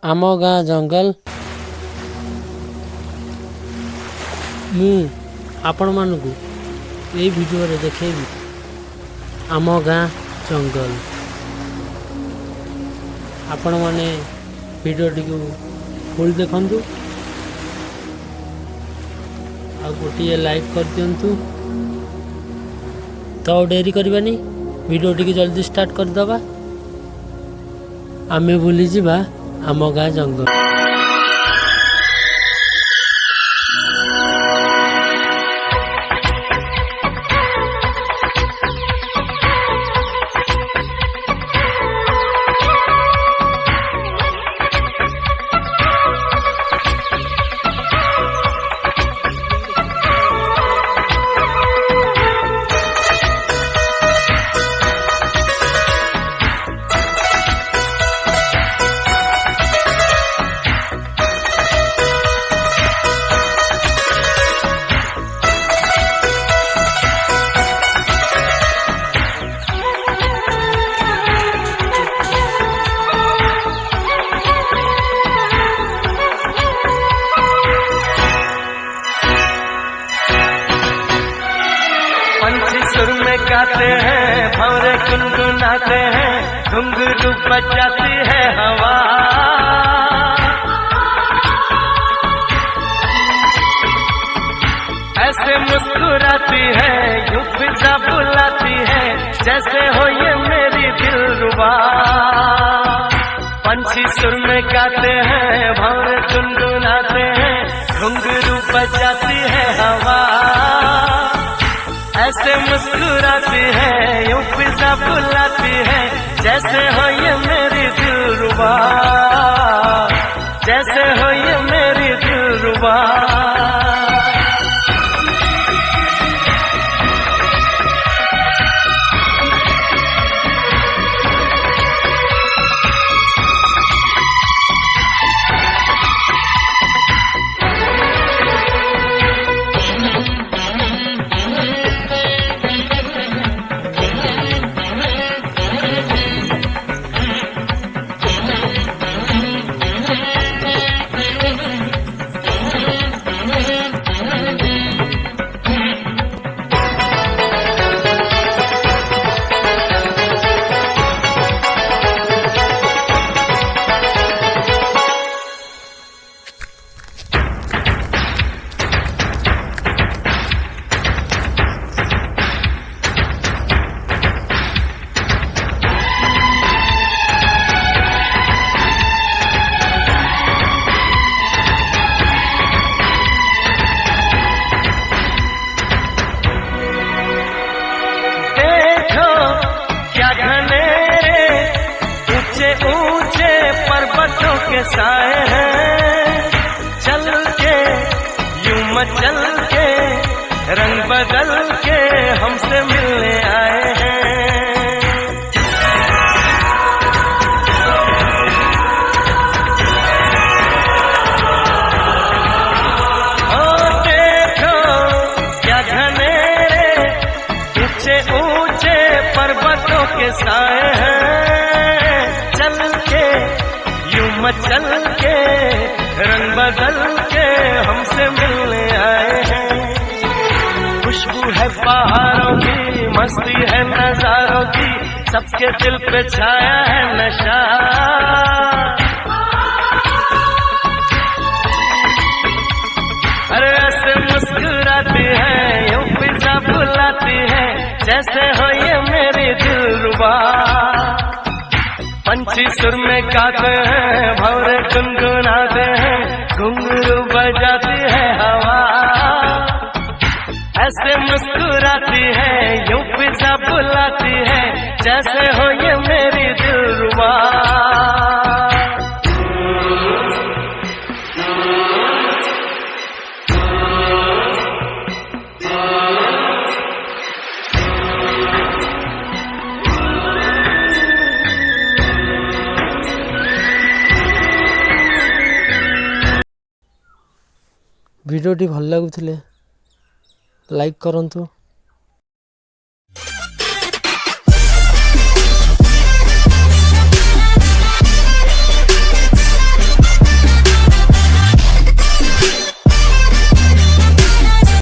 आम गाँ जंगल मु आपण मानकु ये वीडियो रे देखेबी आम गाँ जंगल। आपण माने वीडियो टी फुल देखंतु आ गोटे लाइक कर दियंतु। तो डेरी करबानी वीडियो टी जल्दी स्टार्ट कर दबा। आमे बुली जिबा आम गाँ जंगल। पंछी सुर में गाते हैं, भंवरे गुनगुनाते हैं, घुंघरू बजाती है हवा। ऐसे मुस्कुराती है, यूं फिजा बुलाती है, जैसे हो ये मेरी दिलरुबा। पंछी सुर में गाते हैं, भंवरे गुनगुनाते हैं, घुंघरू बजाती है हवा। ऐसे मुस्कुराती है, यूं फिजा बुलाती है, जैसे हो ये मेरी दिलरुबा, जैसे हो ये मेरी दिलरुबा। ऊंचे पर्वतों के साए हैं, चल के यूं मचल के रंग बदल के हमसे मिलने आए हैं। ओ देखो क्या घनेरे ऊंचे ऊंचे पर्वतों के साए हैं, मचल के रंग बदल के हमसे मिलने आए हैं। खुशबू है पहाड़ों की, मस्ती है नजारों की, सबके दिल पे छाया है नशा। अरे ऐसे मुस्कुराती है, यूं फिजा बुलाती है, जैसे हो ये मेरी दिलरुबा। पंछी सुर में गाते हैं, भंवरे गुनगुनाते हैं, घुंघरू बजाती है हवा। ऐसे मुस्कुराती है, यूं फिजा बुलाती है, जैसे हो ये मेरी दिलरुबा। वीडियोटी भल लगुले लाइक करंतु।